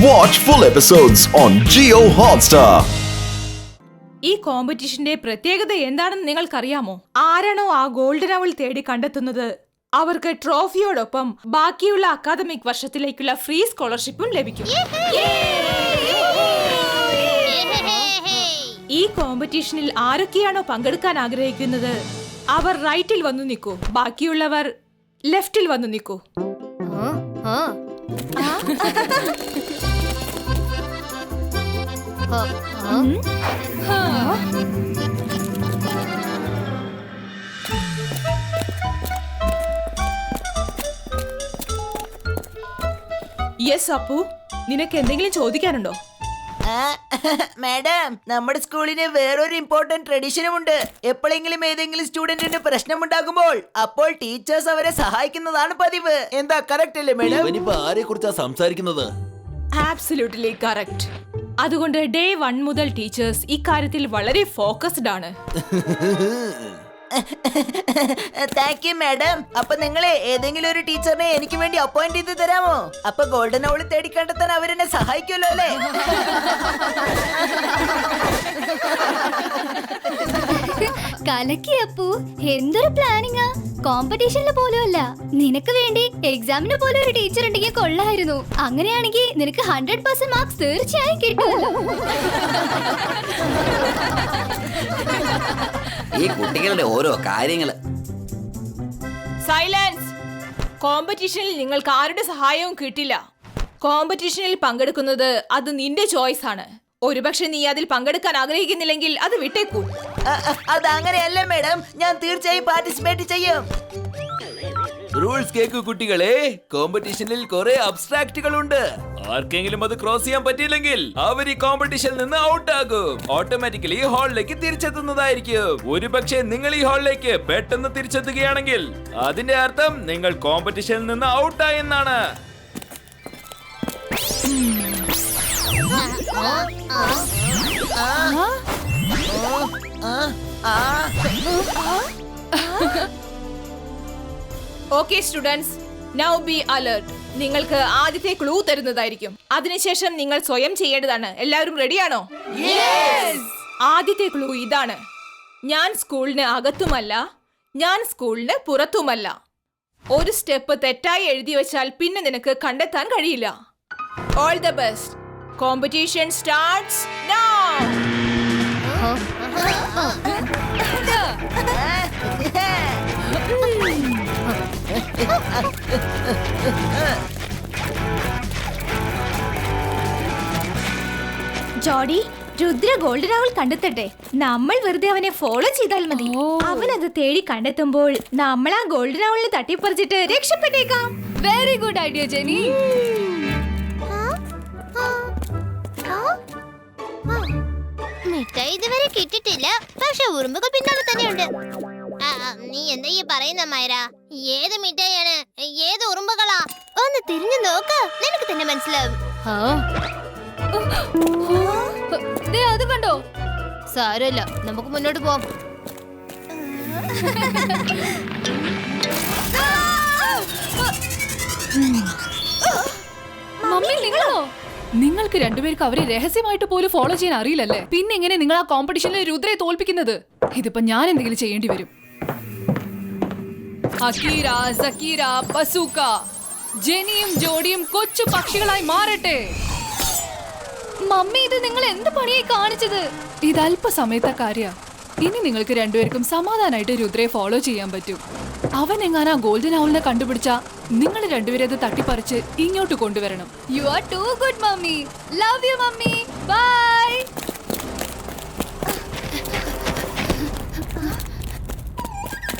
Watch full episodes on Jio Hotstar. ഈ കോമ്പറ്റീഷന്റെ പ്രത്യേകത എന്താണെന്ന് നിങ്ങൾക്കറിയാമോ? ആരാണോ ആ ഗോൾഡൻ അവൾ തേടി കണ്ടെത്തുന്നത് അവർക്ക് ട്രോഫിയോടൊപ്പം ബാക്കിയുള്ള അക്കാദമിക് വർഷത്തിലേക്കുള്ള ഫ്രീ സ്കോളർഷിപ്പും ലഭിക്കും. ഈ കോമ്പറ്റീഷനിൽ ആരൊക്കെയാണോ പങ്കെടുക്കാൻ ആഗ്രഹിക്കുന്നത് അവർ റൈറ്റിൽ വന്നു നിൽക്കൂ, ബാക്കിയുള്ളവർ ലെഫ്റ്റിൽ വന്നു നിൽക്കൂ. യെസ് അപ്പു, നിനക്ക് എന്തെങ്കിലും ചോദിക്കാനുണ്ടോ? മാഡം, നമ്മുടെ സ്കൂളിന് വേറൊരു ഇമ്പോർട്ടന്റ് ട്രഡീഷനും ഉണ്ട്. എപ്പോഴെങ്കിലും ഏതെങ്കിലും സ്റ്റുഡന്റിന് പ്രശ്നമുണ്ടാകുമ്പോൾ അപ്പോൾ ടീച്ചേഴ്സ് അവരെ സഹായിക്കുന്നതാണ് പതിവ്. എന്താ കറക്റ്റ് അല്ലേ മാഡം? ഇവനിപ്പോ ആരെ കുറിച്ചാ സംസാരിക്കുന്നത്? Absolutely correct. അതുകൊണ്ട് ഡേ 1 മുതൽ ടീച്ചേഴ്സ് ഇക്കാര്യത്തിൽ വളരെ ഫോക്കസ്ഡ് ആണ്. Thank you madam. അപ്പൊ നിങ്ങളെ ഏതെങ്കിലും ഒരു ടീച്ചറിനെ എനിക്ക് വേണ്ടി അപ്പോയിന്റ് ചെയ്ത് തരാമോ? അപ്പൊ ഗോൾഡൻ അവള് തേടി കണ്ടെത്താൻ അവരെന്നെ സഹായിക്കുമല്ലോ അല്ലേ? കലക്കി അപ്പു, എന്തൊരു പ്ലാനിങ്ങാ! കോമ്പറ്റീഷനിൽ പോലും അല്ല, നിനക്ക് വേണ്ടി എക്സാമിന് പോലും ഒരു ടീച്ചർ ഉണ്ടെങ്കിൽ കൊള്ളായിരുന്നു. അങ്ങനെയാണെങ്കിൽ നിനക്ക് 100% മാർക്സ് തീർച്ചയായും കിട്ടുമല്ലോ. ഈ കുട്ടികളുടെ ഓരോ കാര്യങ്ങള്. സൈലൻസ്! കോമ്പറ്റീഷനിൽ നിങ്ങൾക്ക് ആരുടെ സഹായവും കിട്ടില്ല. കോമ്പറ്റീഷനിൽ പങ്കെടുക്കുന്നത് അത് നിന്റെ ചോയ്സ് ആണ്. ഒരുപക്ഷെ നീ അതിൽ പങ്കെടുക്കാൻ ആഗ്രഹിക്കുന്നില്ലെങ്കിൽ അത് വിട്ടേക്കൂ. അത് അങ്ങനെയല്ല മാഡം, ഞാൻ തീർച്ചയായും പാർട്ടിസിപ്പേറ്റ് ചെയ്യും. റൂൾസ് കേക്കു കുട്ടികളെ, കോമ്പറ്റീഷനിൽ കുറെ അബ്സ്ട്രാക്റ്റുകൾ ഉണ്ട്. ആർക്കെങ്കിലും അത് ക്രോസ് ചെയ്യാൻ പറ്റിയില്ലെങ്കിൽ അവർ ഈ കോമ്പറ്റീഷനിൽ നിന്ന് ഔട്ട് ആകും. ഓട്ടോമാറ്റിക്കലി ഹാളിലേക്ക് തിരിച്ചെത്തുന്നതായിരിക്കും. ഒരുപക്ഷെ നിങ്ങൾ ഈ ഹാളിലേക്ക് പെട്ടെന്ന് തിരിച്ചെത്തുകയാണെങ്കിൽ അതിന്റെ അർത്ഥം നിങ്ങൾ കോമ്പറ്റീഷനിൽ നിന്ന് ഔട്ട് ആയെന്നാണ്. Okay students, now be alert. നിങ്ങൾക്ക് ആദ്യത്തെ ക്ലൂ തരുന്നതായിരിക്കും. അതിനുശേഷം നിങ്ങൾ സ്വയം ചെയ്യേണ്ടതാണ്. എല്ലാവരും റെഡിയാണോ? ആദ്യത്തെ ക്ലൂ ഇതാണ്: ഞാൻ സ്കൂളിന് അകത്തുമല്ല, ഞാൻ സ്കൂളിന് പുറത്തുമല്ല. ഒരു സ്റ്റെപ്പ് തെറ്റായി എഴുതി വെച്ചാൽ പിന്നെ നിനക്ക് കണ്ടെത്താൻ കഴിയില്ല. All the best. Competition starts now. ജോഡി, രുദ്ര ഗോൾഡൻ അവൾ കണ്ടെത്തട്ടെ. നമ്മൾ വെറുതെ അവനെ ഫോളോ ചെയ്താൽ മതി. അവൻ അത് തേടി കണ്ടെത്തുമ്പോൾ നമ്മൾ ആ ഗോൾഡൻ അവളിനെ തട്ടിപ്പറിച്ചിട്ട് രക്ഷപ്പെട്ടേക്കാം. Very good idea Jenny. മിഠായി ഇതുവരെ കിട്ടിട്ടില്ല, പക്ഷെ ഉറുമ്പുകൾ പിന്നാലെ തന്നെയുണ്ട്. നീ എന്താ ഈ പറയുന്ന മൈര? ഏത് മിഠായിയാണ്? ഏത് ഉറുമ്പുകളാ? ഒന്ന് തിരിഞ്ഞു നോക്ക്, നിനക്ക് തന്നെ മനസ്സിലാവും. അത് കണ്ടോ? സാരമില്ല, നമുക്ക് മുന്നോട്ട് പോവാം. മമ്മി, നിങ്ങളോ? നിങ്ങൾക്ക് രണ്ടുപേർക്ക് അവരെ രഹസ്യമായിട്ട് പോലും ഫോളോ ചെയ്യാൻ അറിയില്ലല്ലേ? പിന്നെ എങ്ങനെ നിങ്ങൾ ആ കോമ്പറ്റീഷനിൽ രുദ്രയെ തോൽപ്പിക്കുന്നത്? ഇതിപ്പോ ഞാൻ എന്തെങ്കിലും ചെയ്യേണ്ടി വരും. അക്കീര, സക്കീര, ബസൂക്ക, ജെനിയും ജോഡിയും കൊച്ചു പക്ഷികളായി മാറട്ടെ. മമ്മി, ഇത് നിങ്ങൾ എന്ത് പണിയായി കാണിച്ചത്? ഇത് അല്പസമയത്തെ കാര്യ. ഇനി നിങ്ങൾക്ക് രണ്ടുപേർക്കും സമാധാനമായിട്ട് രുദ്രയെ ഫോളോ ചെയ്യാൻ പറ്റും. അവൻ എങ്ങാനാ ഗോൾഡൻ ഔളിനെ കണ്ടുപിടിച്ച നിങ്ങൾ രണ്ടുപേരെ അത് തട്ടിപ്പറിച്ച് ഇങ്ങോട്ട് കൊണ്ടുവരണം. You are too good mummy. Love you mummy. Bye.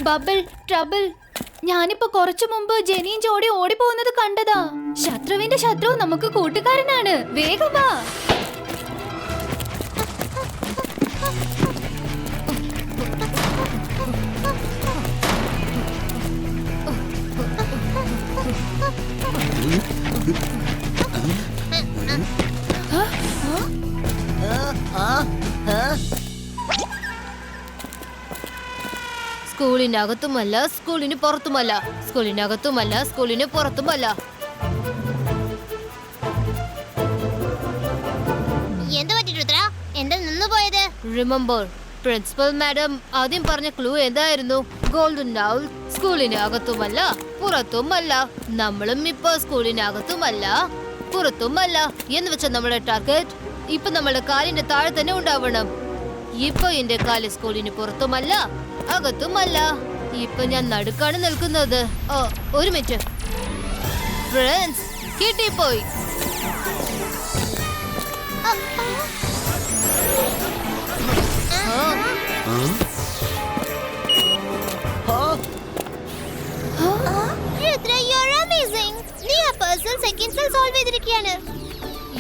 Bubble trouble. ഞാനിപ്പോ കുറച്ചു മുമ്പ് ജെനിയും ജോഡി ഓടിപ്പോകുന്നത് കണ്ടതാ. ശത്രുവിന്റെ ശത്രു നമുക്ക് കൂട്ടുകാരനാണ്. വേഗം വാ. സ്കൂളിന്റെ അകത്തുമല്ല, സ്കൂളിന് പുറത്തുമല്ല. സ്കൂളിന്റെ അകത്തുമല്ല, സ്കൂളിന് പുറത്തുമല്ല. റിമെമ്പർ പ്രിൻസിപ്പൽ മാഡം ആദ്യം പറഞ്ഞ ക്ലൂ എന്തായിരുന്നു? ഗോൾഡൻ നൗൾ സ്കൂളിന് അകത്തുമല്ല പുറത്തുമല്ല. നമ്മളും ഇപ്പൊ സ്കൂളിനകത്തുമല്ല പുറത്തുമല്ല എന്ന് വെച്ച നമ്മുടെ ടാർഗറ്റ് ഇപ്പൊ നമ്മുടെ കാലിന്റെ താഴെ തന്നെ ഉണ്ടാവണം. ഇപ്പൊ എന്റെ കാല് സ്കൂളിന് പുറത്തുമല്ല അകത്തുമല്ല. ഇപ്പൊ ഞാൻ നടുക്കാണ് നിൽക്കുന്നത്. ഒരു മിനിറ്റ്. ഫ്രണ്ട്സ്, കിട്ടിപ്പോയി.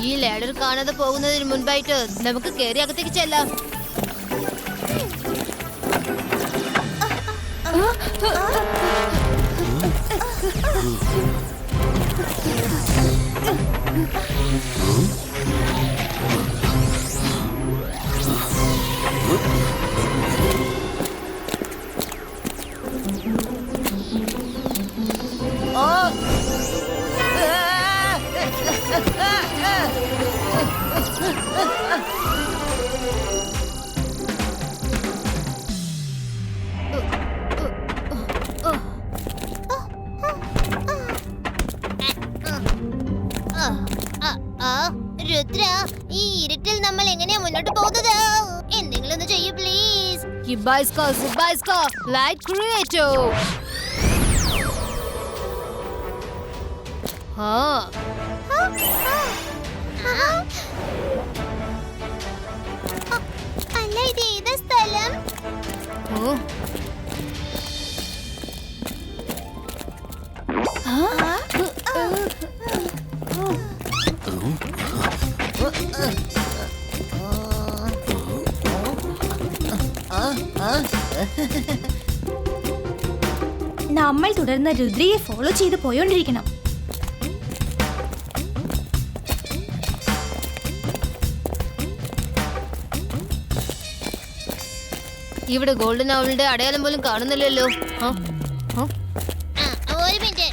ഈ ലാഡർ കാണാതെ പോകുന്നതിന് മുൻപായിട്ട് നമുക്ക് കയറി അകത്തേക്ക് ചെല്ലാം. രുദ്ര, ഈ ഇരുട്ടിൽ നമ്മൾ എങ്ങനെയാ മുന്നോട്ട് പോകുന്നത്? എന്തെങ്കിലും ഒന്ന് ചെയ്യൂ പ്ലീസ്. Light creator. അല്ല, ഇത് ഏതാ സ്ഥലം? നമ്മൾ തുടർന്ന് രുദ്രയെ ഫോളോ ചെയ്ത് പോയോണ്ടിരിക്കണം. ഇവിടെ ഗോൾഡൻ അവളുടെ അടയാളം പോലും കാണുന്നില്ലല്ലോ. ഒരു മിനിറ്റ്.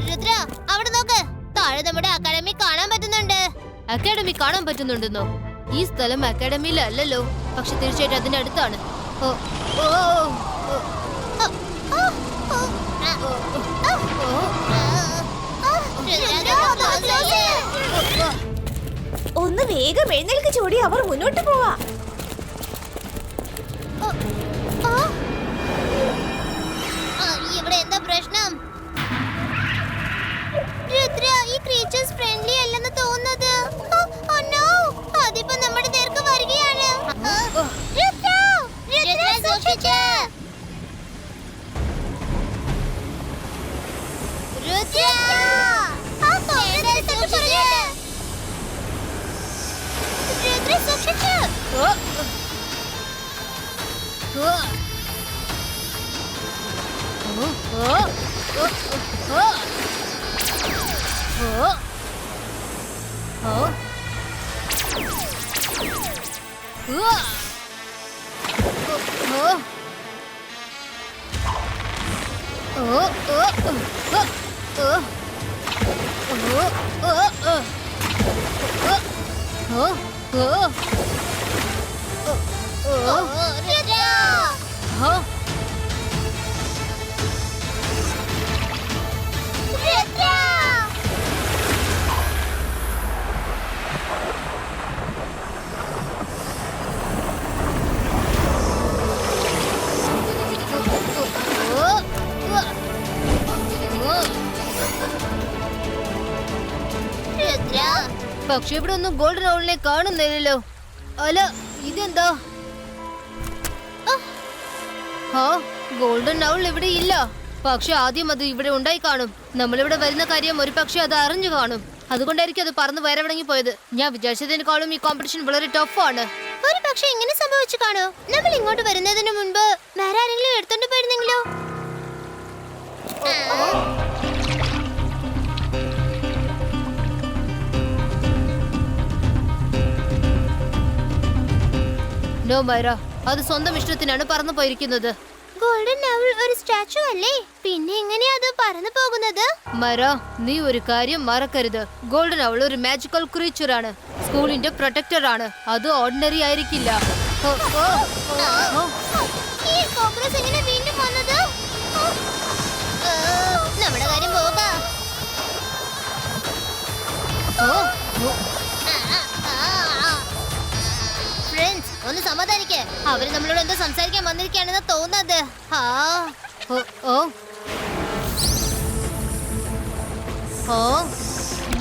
രുദ്ര, അവിടെ നോക്ക്. താഴെ നമ്മുടെ അക്കാഡമി കാണാൻ പറ്റുന്നുണ്ട്. അക്കാഡമി കാണാൻ പറ്റുന്നുണ്ടെന്നോ? ഈ സ്ഥലം അക്കാഡമിയിൽ അല്ലല്ലോ, പക്ഷെ തീർച്ചയായിട്ടും അതിന്റെ അടുത്താണ്. ഒന്ന് വേഗം എഴുന്നേൽക്ക് ചോടി, അവർ മുന്നോട്ട് പോവാ. ഇവിടെ എന്താ പ്രശ്നം? രുദ്ര, ഈ ക്രീച്ചേഴ്സ് ഫ്രണ്ട്ലി അല്ലെന്ന് തോന്നുന്നത്. അതിപ്പോ നമ്മുടെ നേർക്ക് വരികയാണ്. പക്ഷെ ഇവിടെ ഒന്നും ഗോൾഡൻ ഔളിനെ കാണുന്നില്ലല്ലോ. അല്ല, ഇതെന്താ? ഗോൾഡൻ ഔൾ ഇവിടെ ഇല്ല. പക്ഷെ ആദ്യം അത് ഇവിടെ ഉണ്ടായി കാണും. നമ്മളിവിടെ വരുന്ന കാര്യം ഒരു പക്ഷെ അത് അറിഞ്ഞു കാണും. അതുകൊണ്ടായിരിക്കും അത് പറന്ന് വരവിടങ്ങി പോയത്. ഞാൻ വിചാരിച്ചതിനേക്കാളും ഈ കോമ്പറ്റീഷൻ വളരെ ടഫാണ്. ഒരു പക്ഷെ ഇങ്ങനെ സംഭവിച്ചു കാണോ? നമ്മൾ ഇങ്ങോട്ട് വരുന്നതിന് മുൻപ് വേറെ ആരെങ്കിലും എടുത്തോണ്ട് പോയിരുന്നെങ്കിലോ? നോ മൈറ, അത് സ്വന്തം ഇഷ്ടത്തിനാണ് പറന്നു പോയിരിക്കുന്നത്. ഗോൾഡൻ നൗൾ ഒരു സ്റ്റാച്ചു അല്ലേ? പിന്നെ എങ്ങനെയാ അത് പറന്നു പോകുന്നത്? മൈറ, നീ ഒരു കാര്യം മറക്കരുത്. ഗോൾഡൻ നൗൾ ഒരു മാജിക്കൽ ക്രീച്ചർ ആണ്. സ്കൂളിന്റെ പ്രൊട്ടക്ടർ ആണ്. അത് ഓർഡിനറി ആയിരിക്കില്ല. ഈ കോക്രോച്ച് എങ്ങനെ വീണ്ടും വന്നത്? നമ്മുടെ കാര്യം പോകാം. ഫ്രണ്ട്സ്, ഒന്ന് സമാധാനിക്കേ. അവര് നമ്മളോട് എന്തോ സംസാരിക്കാൻ വന്നിരിക്കുകയാണെന്ന് തോന്നുന്നത്.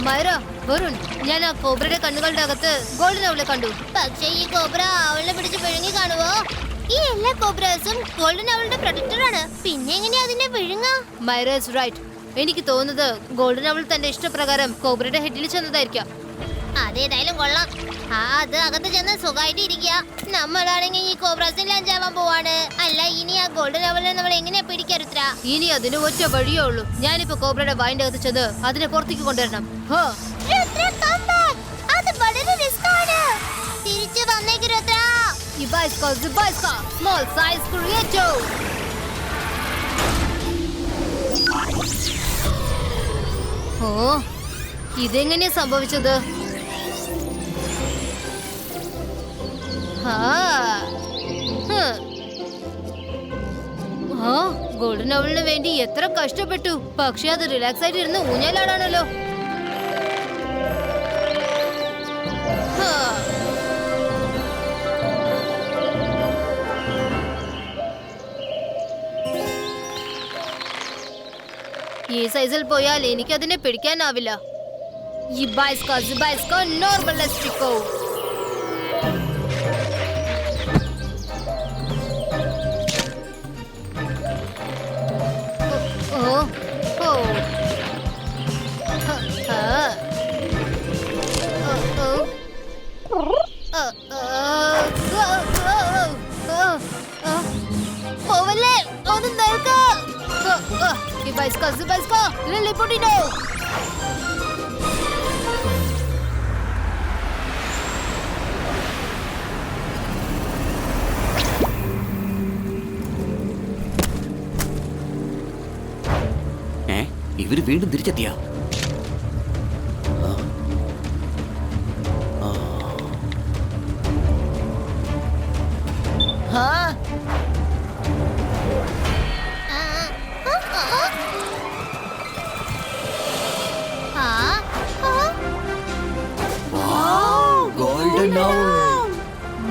മൈറ, വരുൺ, ഞാൻ ആ കോബ്രയുടെ കണ്ണുകളുടെ അകത്ത് ഗോൾഡൻ അവളെ കണ്ടു. പക്ഷേ ഈ കോബ്ര അവളെ പിടിച്ച് വിഴുങ്ങി കാണുവോ? ഈ എല്ലാ കോബ്രാസും ഗോൾഡൻ അവളുടെ പ്രൊട്ടക്ടർ ആണ്. പിന്നെ എങ്ങനെയാ അതിനെ വിഴുങ്ങാ? മൈറ ഇസ് റൈറ്റ്. എനിക്ക് തോന്നുന്നത് ഗോൾഡൻ അവൾ തന്റെ ഇഷ്ടപ്രകാരം കോബ്രയുടെ ഹെഡിൽ ചെന്നതായിരിക്കാം. അതേതായാലും കൊള്ളാം. അത് അകത്ത് ചെന്ന് സുഖമായിട്ട് ഇരിക്കുക. നമ്മളാണെങ്കിൽ ഈ കോബ്രാസിൽ ലഞ്ചാവാൻ പോവാണ്. അല്ല, ഇനി ആ ഗോൾഡൻ അവളിനെ നമ്മൾ എങ്ങനെയാ പിടിക്കാൻ രുദ്ര? ഇനി അതിന് ഒറ്റ വഴിയേ ഉള്ളൂ. ഞാനിപ്പോ കോബ്രയുടെ വായിന്റെ അകത്ത് ചെന്ന് അതിനെ പുറത്തേക്ക് കൊണ്ടുവരണം. Rudra, come back. അത് വളരെ റിസ്ക് ആണ്. തിരിച്ചു വന്നേക്ക് രുദ്ര. Small size creator. ഇതെങ്ങനെയാ സംഭവിച്ചത്? ഗോൾഡൻ അവളിന് വേണ്ടി എത്ര കഷ്ടപ്പെട്ടു. പക്ഷെ അത് റിലാക്സ് ആയിട്ട് ഇരുന്ന് ഊഞ്ഞാലാടാണല്ലോ. ഈ സൈസിൽ പോയാൽ എനിക്ക് അതിനെ പിടിക്കാനാവില്ല. നോർമൽ എസ്റ്റിക്കോ. പോവല്ലേ, ഒന്ന് നിൽക്ക്. Lilliputino. ഇവര് വീണ്ടും തിരിച്ചെത്തിയ.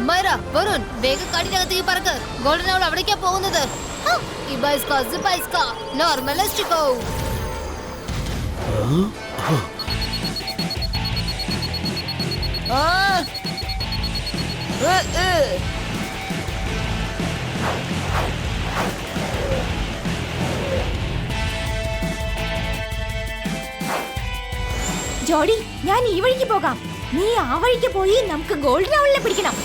മൈറ, വരുൺ, വേഗം കാട്ടിനകത്തേക്ക് പറക്ക്. ഗോൾഡൻ അവൾ അവിടേക്കാ പോകുന്നത്. നോർമൽ എസ്റ്റിക്കോ. ജോഡി, ഞാൻ ഈ വഴിക്ക് പോകാം. നീ ആ വഴിക്ക് പോയി നമുക്ക് ഗോൾഡൻ അവളിനെ പിടിക്കണം.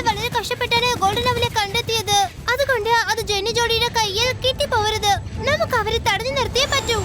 വളരെ കഷ്ടപ്പെട്ടാണ് ഗോൾഡൻ അവളെ കണ്ടെത്തിയത്. അതുകൊണ്ട് അത് ജെന്നി ജോഡിയുടെ കയ്യിൽ കിട്ടിപ്പോവരുത്. നമുക്ക് അവരെ തടഞ്ഞു നിർത്തിയേ പറ്റൂ.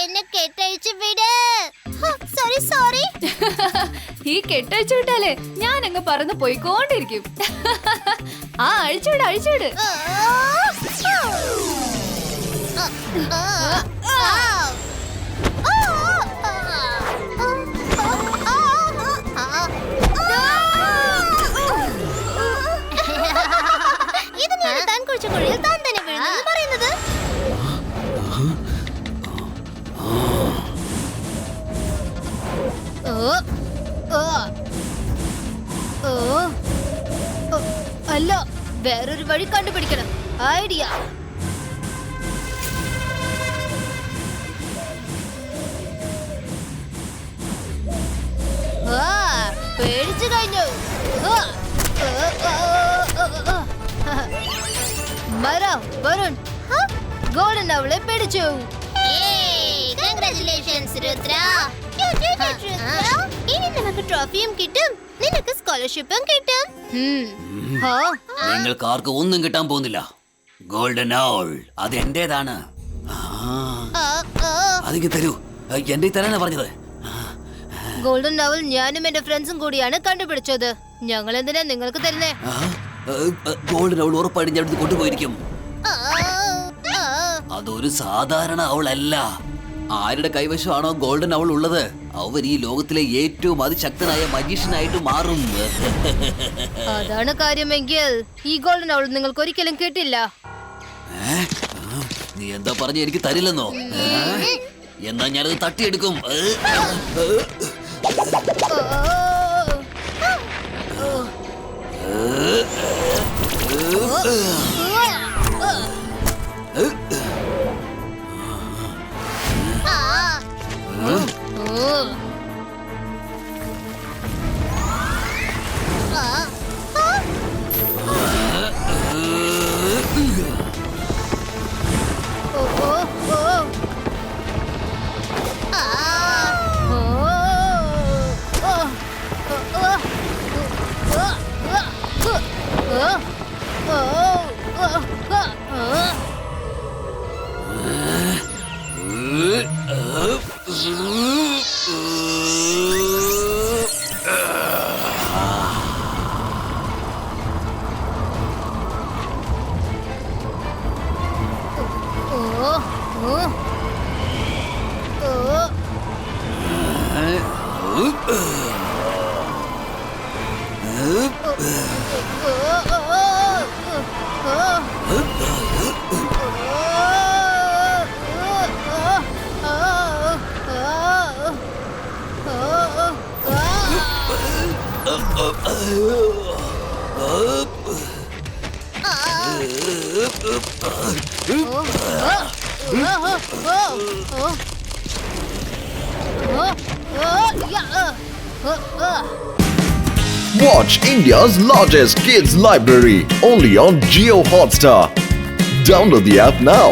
എന്നെ കെട്ടഴിച്ച് വിട്. Sorry sorry. ഈ കെട്ടഴിച്ചു വിട്ടാലേ ഞാൻ അങ്ങ് പറന്ന് പോയിക്കൊണ്ടിരിക്കും. ആ അഴിച്ചുവിട് അഴിച്ചുവിട്. ഇതിനാണ് താൻ കുഴിച്ച കുഴിയിൽ താൻ തന്നെ വീഴുന്നെന്ന് പറയുന്നത്. അല്ല, വേറൊരു വഴി കണ്ടുപിടിക്കണം. ഐഡിയ. പേടിച്ചു കഴിഞ്ഞു. മരം വരുൺ ഗോൾഡൻ അവളെ പിടിച്ചു. കൺഗ്രാറ്റുലേഷൻസ് രുദ്ര. ഇനി നിനക്ക് ട്രോഫിയും കിട്ടും, നിനക്ക് സ്കോളർഷിപ്പും കിട്ടും. നിങ്ങൾക്ക് ആർക്കും ഒന്നും കിട്ടാൻ പോകുന്നില്ല. ഗോൾഡൻ ഔൾ അത് എന്റേതാണ്. അതെനിക്ക് തരൂ. എന്റെ തരാനാ പറഞ്ഞത്. ഗോൾഡൻ ഔൾ ഞാനും എന്റെ ഫ്രണ്ട്സും കൂടിയാണ് കണ്ടുപിടിച്ചത്. ഞങ്ങൾ എന്തിനാ നിങ്ങൾക്ക് തരുന്നേ? ഗോൾഡൻ ഔൾ ഉറപ്പായിട്ട് ഞാൻ കൊണ്ടുപോയിരിക്കും. അതൊരു സാധാരണ ഔളല്ല. ആരുടെ കൈവശമാണോ ഗോൾഡൻ ഔൾ ഉള്ളത് അവർ ഈ ലോകത്തിലെ ഏറ്റവും അതിശക്തനായ മജീഷ്യനായിട്ട് മാറും. അതാണ് കാര്യമെങ്കിൽ ഈ ഗോൾഡൻ ഔൾ നിങ്ങൾക്ക് ഒരിക്കലും കിട്ടില്ല. നീ എന്താ പറഞ്ഞ എനിക്ക് തരില്ലെന്നോ? എന്നാ ഞാനത് തട്ടിയെടുക്കും. Watch India's largest kids library only on Jio Hotstar. Download the app now.